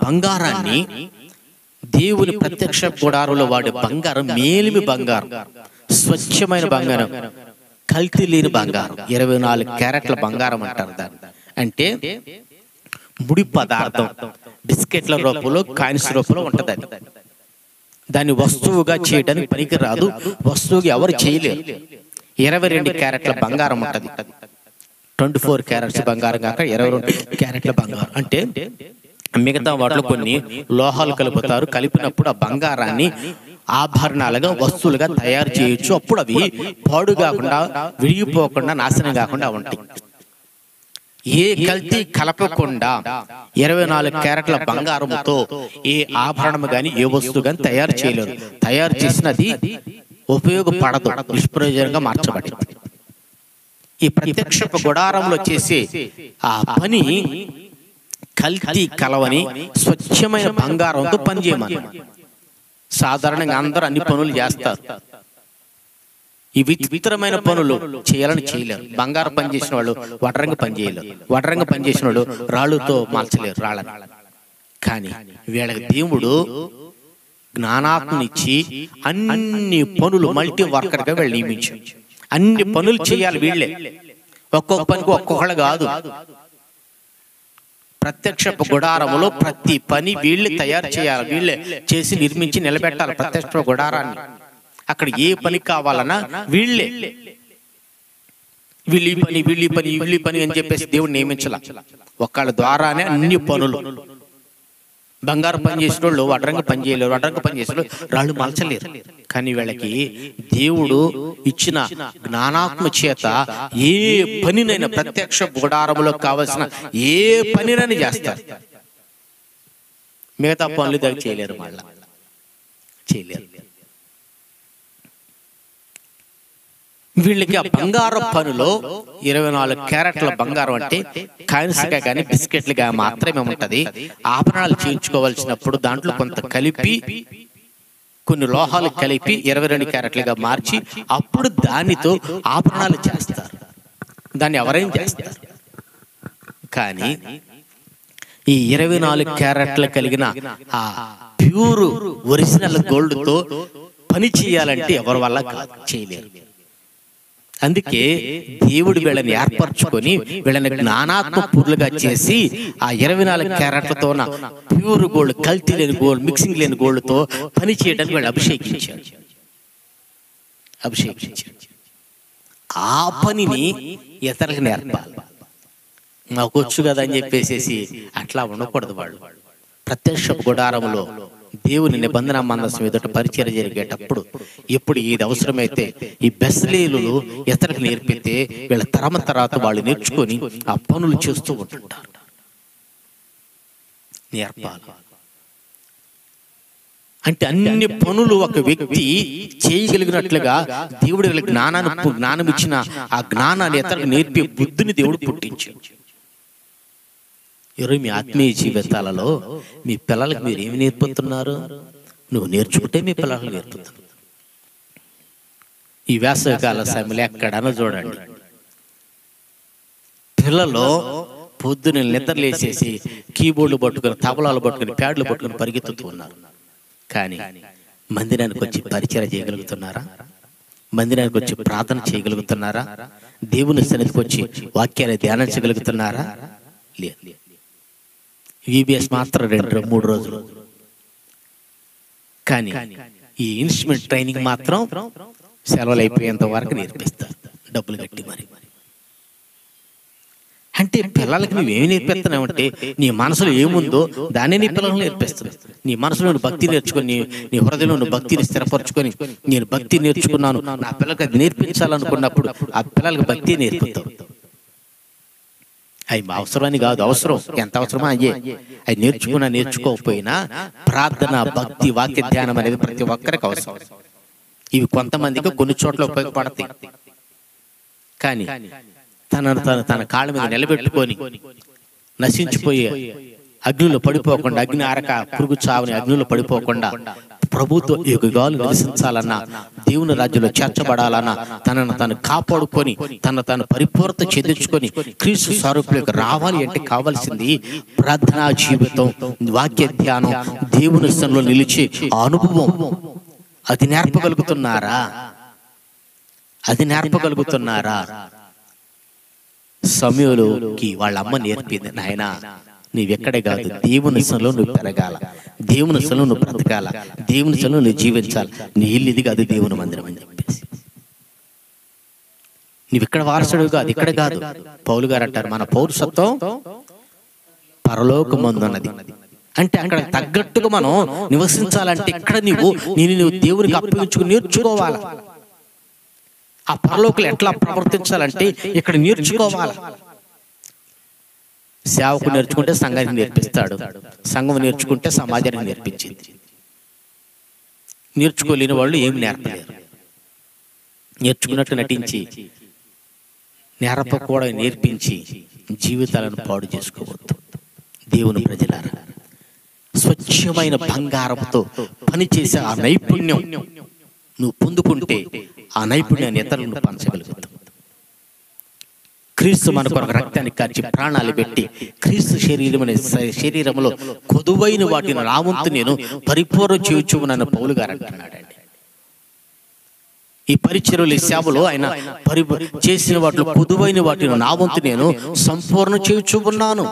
బంగారాన్ని దేవుని ప్రత్యక్ష గుడారంలో వాడే బంగారం మేలిమి బంగారం, స్వచ్ఛమైన బంగారం, కల్తీ లేని బంగారం, 24 క్యారెట్ల బంగారం అంటారు దాన్ని. అంటే ముడి పదార్థం బిస్కెట్ల రూపంలో, కాయిన్స్ రూపంలో ఉంటుంది. దాన్ని వస్తువుగా చేయడానికి పనికి రాదు, వస్తువుగా ఎవరు చేయలేరు. 22 క్యారెట్ల బంగారం ఉంటుంది. 24 క్యారెట్స్ బంగారం కాక 22 క్యారెట్ల బంగారం. అంటే మిగతా వాటిలో కొన్ని లోహాలు కలుపుతారు. కలిపినప్పుడు ఆ బంగారాన్ని ఆభరణాలుగా, వస్తువులుగా తయారు చేయొచ్చు. అప్పుడు అవి పాడు కాకుండా, విరిగిపోకుండా, నాశనం కాకుండా ఉంటాయి. ఏ కల్తీ కలపకుండా 24 క్యారెట్ల బంగారంతో ఏ ఆభరణం గాని, ఏ వస్తువు గాని తయారు చేయలేరు. తయారు చేసినది ఉపయోగపడదు, నిష్ప్రయోజనంగా మార్చబడింది. ఈ ప్రత్యక్ష గుడారంలో చేసే ఆ పని కల్తీ కలవని స్వచ్ఛమైన బంగారంతో పనిచేయమని. సాధారణంగా అందరూ అన్ని పనులు చేస్తారు. ఈ విచిత్రమైన పనులు చేయాలని చేయలేరు. బంగారం పని చేసిన వాళ్ళు వడ్రంగి పని చేయలేరు, వడ్రంగి పని చేసిన వాళ్ళు రాళ్ళుతో మార్చలేరు రాళ్ళని. కానీ వీళ్ళకి దేవుడు జ్ఞానాత్మనిచ్చి అన్ని పనులు మల్టీ వర్కర్గా వీళ్ళు నియమించారు. అన్ని పనులు చేయాలి వీళ్ళే, ఒక్కొక్క పనికి ఒక్కొక్కళ్ళు కాదు. ప్రత్యక్ష గుడారములో ప్రతి పని వీళ్ళే తయారు చేయాలి, వీళ్ళే చేసి నిర్మించి నిలబెట్టాలి ప్రత్యక్ష గుడారాన్ని. అక్కడ ఏ పని కావాలన్నా వీళ్ళే, వీళ్ళి పని అని చెప్పేసి దేవుడు నియమించాల. ఒక్కళ్ళ ద్వారానే అన్ని పనులు. బంగారు పని చేసిన వాళ్ళు వడ్రంగి పని చేయలేరు, వడ్రంగి పని చేసిన వాళ్ళు రాళ్ళు మలచలేరు. కానీ వీళ్ళకి దేవుడు ఇచ్చిన జ్ఞానాత్మ చేత ఏ పనినైనా, ప్రత్యక్ష గుడారములో కావలసిన ఏ పనినైనా చేస్తారు. మిగతా పనులు దగ్గర చేయలేరు, మళ్ళా చేయలేరు. వీళ్ళకి ఆ బంగారు పనులో 24 క్యారెట్ల బంగారం అంటే కాయిన్స్గా కానీ బిస్కెట్లుగా మాత్రమే ఉంటది. ఆభరణాలు చేయించుకోవాల్సినప్పుడు దాంట్లో కొంత కలిపి, కొన్ని లోహాలు కలిపి 22 క్యారెట్లుగా మార్చి అప్పుడు దానితో ఆభరణాలు చేస్తారు. దాన్ని ఎవరైనా చేస్తారు. కానీ ఈ 24 క్యారెట్లు కలిగిన ఆ ప్యూర్ ఒరిజినల్ గోల్డ్తో పని చేయాలంటే ఎవరి వల్ల కాదు, చేయలేరు. అందుకే దేవుడు వీళ్ళని ఏర్పరచుకొని వీళ్ళని జ్ఞానాత్మ పూర్లుగా చేసి ఆ 24 క్యారెట్లతో ప్యూర్ గోల్డ్, కల్తీ లేని గోల్డ్, మిక్సింగ్ లేని గోల్డ్తో పని చేయడానికి వీళ్ళు అభిషేకించారు. ఆ పనిని ఇతరులకు నేర్పాలి. మాకు వచ్చు కదా అని చెప్పేసి అట్లా ఉండకూడదు. వాళ్ళు ప్రత్యక్ష గుడారంలో దేవుని నిబంధన మందసం ఎదుట పరిచయం జరిగేటప్పుడు ఎప్పుడు ఏది అవసరమైతే ఈ బెస్లేలు ఇతరులకు నేర్పితే వీళ్ళ తరమ తర్వాత వాళ్ళు నేర్చుకొని ఆ పనులు చేస్తూ ఉంటుంటారు. నేర్పాలి అంటే అన్ని పనులు ఒక వ్యక్తి చేయగలిగినట్లుగా దేవుడు వీళ్ళకి జ్ఞానం ఇచ్చిన ఆ జ్ఞానాన్ని ఇతరులకు నేర్పే బుద్ధిని దేవుడు పుట్టించాడు. ఈరోజు మీ ఆత్మీయ జీవితాలలో మీ పిల్లలకు మీరు ఏమి నేర్పుతున్నారు? నువ్వు నేర్చుకుంటే మీ పిల్లలకు నేర్పుతున్నారు. ఈ వేసవికాల సమయంలో ఎక్కడన్నా చూడండి, పిల్లలు పొద్దున నిద్రలేసేసి కీబోర్డులు పట్టుకుని, తబలాలు పట్టుకుని, ప్యాడ్లు పట్టుకుని పరిగెత్తుతూ ఉన్నారు. కానీ మందిరానికి వచ్చి పరిచయం చేయగలుగుతున్నారా? మందిరానికి వచ్చి ప్రార్థన చేయగలుగుతున్నారా? దేవుని సన్నిధికి వచ్చి వాక్యాన్ని ధ్యానించగలుగుతున్నారా? లేదు. VBS మాత్రం 2-3 రోజులు. కానీ ఈ ఇన్స్ట్రుమెంట్ ట్రైనింగ్ మాత్రం సెలవులు అయిపోయేంత వరకు నేర్పిస్తారు, డబ్బులు కట్టి. మరి అంటే పిల్లలకి నువ్వేమి నేర్పిస్తున్నావంటే నీ మనసులో ఏముందో దాన్ని నీ పిల్లలకు నేర్పిస్తున్నావు. నీ మనసులో భక్తి నేర్చుకొని, నీ హృదయంలో నువ్వు భక్తిని స్థిరపరచుకొని, నేను భక్తి నేర్చుకున్నాను, నా పిల్లలకి అది నేర్పించాలనుకున్నప్పుడు ఆ పిల్లలకి భక్తి నేర్పుతావు. అవి అవసరమని కాదు, అవసరం ఎంత అవసరమో అయ్యే. అవి నేర్చుకోకపోయినా ప్రార్థన, భక్తి, వాక్య ధ్యానం అనేది ప్రతి ఒక్కరికి అవసరం. ఇవి కొంతమందికి కొన్ని చోట్ల ఉపయోగపడతాయి. కానీ తన కాళ్ళ మీద నిలబెట్టుకొని నశించిపోయే అగ్నిలో పడిపోకుండా, అగ్ని ఆరక పురుగు చావని అగ్నిలో పడిపోకుండా ప్రభుతో యుగాలు నివసించాలన్నా, దేవుని రాజ్యంలో చేర్చబడాలన్నా, తనను తను కాపాడుకొని తను పరిపూర్ణత చెందించుకొని క్రీస్తు స్వరూపులకు రావాలి అంటే కావాల్సింది ప్రార్థనా జీవితం, వాక్య ధ్యానం, దేవుని స్థలంలో నిలిచి అనుభవం. అది నేర్పగలుగుతున్నారా? అది నేర్పగలుగుతున్నారా? సమయంలోకి వాళ్ళ అమ్మ నేర్పింది, నాయనా నీవెక్కడే కాదు, దేవుని స్థలంలో నువ్వు పెరగాల, దేవుని స్థలంలో నువ్వు బ్రతకాల, దేవుని స్థలంలో నువ్వు జీవించాలి. నీ ఇల్లు ఇది కాదు, దేవుని మందిరం అని చెప్పేసి. నువ్విక్కడ వారసుడు కాదు, ఇక్కడ కాదు. పౌలు గారు అంటారు, మన పౌరసత్వం పరలోకమందున్నది. అంటే అక్కడ తగ్గట్టుగా మనం నివసించాలంటే ఇక్కడ నువ్వు దేవునికి అప్పగించుకుని నేర్చుకోవాలి. ఆ పరలోకులు ఎట్లా ప్రవర్తించాలంటే ఇక్కడ నేర్చుకోవాలి. సేవకు నేర్చుకుంటే సంఘానికి నేర్పిస్తాడు, సంఘం నేర్చుకుంటే సమాజానికి నేర్పించింది. నేర్చుకోలేని వాళ్ళు ఏమి నేర్పలేరు. నేర్చుకున్నట్టు నటించి నేర్పకూడ నేర్పించి జీవితాలను పాడు చేసుకోవద్దు. దేవుని ప్రజలారా, స్వచ్ఛమైన బంగారంతో పనిచేసే ఆ నైపుణ్యం నువ్వు పొందుకుంటే ఆ నైపుణ్యాన్ని ఇతరులను పంచగలుగుతావు. క్రీస్తు మన కొరకు రక్తాన్ని కార్చి ప్రాణాలు పెట్టి క్రీస్తు శరీరంలో కొదువైన వాటిని నా వంతు నేను పరిపూర్ణ చేయుచున్నాను పౌలు గారు అంటున్నాడండి. ఈ పరిచర్యలు, ఈ సేవలో ఆయన చేసిన వాటిలో కొదువైన వాటిని నా వంతు నేను సంపూర్ణ చేయుచు ఉన్నాను.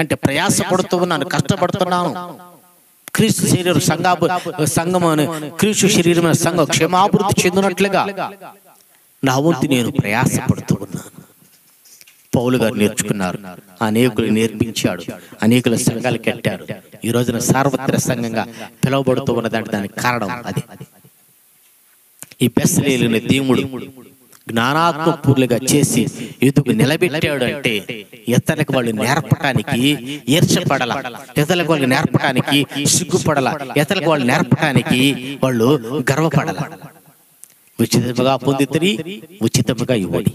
అంటే ప్రయాసపడుతూ ఉన్నాను, కష్టపడుతున్నాను. క్రీస్తు శరీరం సంఘం క్రీస్తు శరీరమైన సంఘం క్షేమాభివృద్ధి చెందినట్లుగా నా వంతు నేను ప్రయాసపడుతూ ఉన్నాను. పౌలు గారు నేర్చుకున్నారు, అనేకులు నేర్పించాడు, అనేకుల సంఘాలు కట్టారు. ఈ రోజున సార్వత్రిక సంఘంగా పిలువబడుతూ ఉన్నదంటే దానికి కారణం అది. ఈ బెత్లెహేములోని దేవుడు జ్ఞానాత్మపూర్లుగా చేసి ఎదుగు నిలబెట్టాడు అంటే ఇతరులకు వాళ్ళు నేర్పడానికి ఈర్ష్యపడాల, ఇతరులకు వాళ్ళు నేర్పడానికి సిగ్గుపడాల, ఇతరులకు వాళ్ళు నేర్పడానికి వాళ్ళు గర్వపడాల. ఉచితంగా పొందితిరి, ఉచితంగా ఇవ్వండి.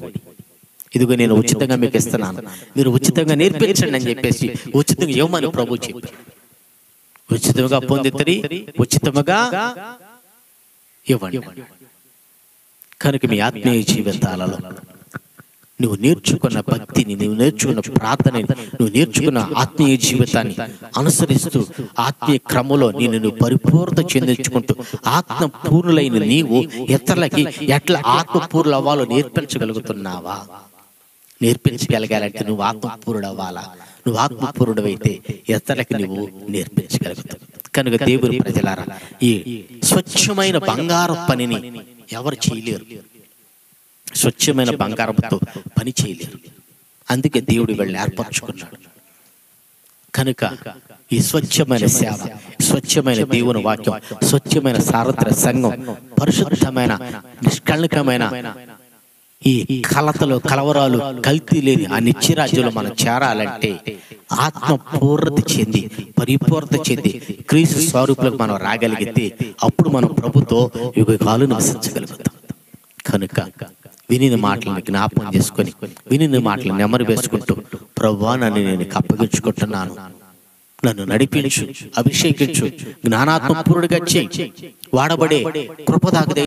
ఇదిగో నేను ఉచితంగా మీకు ఇస్తున్నాను, మీరు ఉచితంగా నేర్పించండి అని చెప్పేసి ఉచితంగా ఇవ్వమని ప్రభు చెప్పారు. ఉచితంగా పొందితిరి, ఉచితంగా ఇవ్వండి. కనుక మీ ఆత్మీయ జీవితాలలో నువ్వు నేర్చుకున్న భక్తిని, నువ్వు నేర్చుకున్న ప్రార్థనని, నువ్వు నేర్చుకున్న ఆత్మీయ జీవితాన్ని అనుసరిస్తూ ఆత్మీయ క్రమంలో నువ్వు పరిపూర్ణత చెందించుకుంటూ ఆత్మపూర్ణులైన నీవు ఇతరులకి ఎట్లా ఆత్మపూర్ణులు అవ్వాలో నేర్పించగలుగుతున్నావా? నేర్పించగలగాలంటే నువ్వు ఆత్మపూర్ణుడు అవ్వాలా. నువ్వు ఆత్మపూర్ణుడు అయితే ఇతరులకి నువ్వు నేర్పించగలుగుతావు. కనుక దేవుని ప్రజలారా, ఈ స్వచ్ఛమైన బంగారు పనిని ఎవరు చేయలేరు. స్వచ్ఛమైన బంగారంతో పని చేయలేరు. అందుకే దేవుడు వీళ్ళని ఏర్పరచుకున్నాడు. కనుక ఈ స్వచ్ఛమైన సేవ, స్వచ్ఛమైన దేవుని వాక్యం, స్వచ్ఛమైన సార్వత్రిక సంఘం, పరిశుద్ధమైన నిష్కళంకమైన ఈ కలతలు, కలవరాలు, కల్తీ లేని ఆ నిత్యరాజ్యంలో మనం చేరాలంటే ఆత్మ పూర్ణత చెంది, పరిపూర్ణత చెంది క్రీస్తు స్వరూపులకు మనం రాగలిగితే అప్పుడు మనం ప్రభుతో యుగాలు నివసించగలుగుతాం. కనుక వినిన మాటలను జ్ఞాపకం చేసుకొని, వినిన మాటలను నెమరు వేసుకుంటూ, ప్రభువా నన్ను నేను అప్పగించుకుంటున్నాను, నన్ను నడిపించు, అభిషేకించు, జ్ఞానాత్మ పూర్ణుడిగా చేయి, వాడబడే కృపదాగ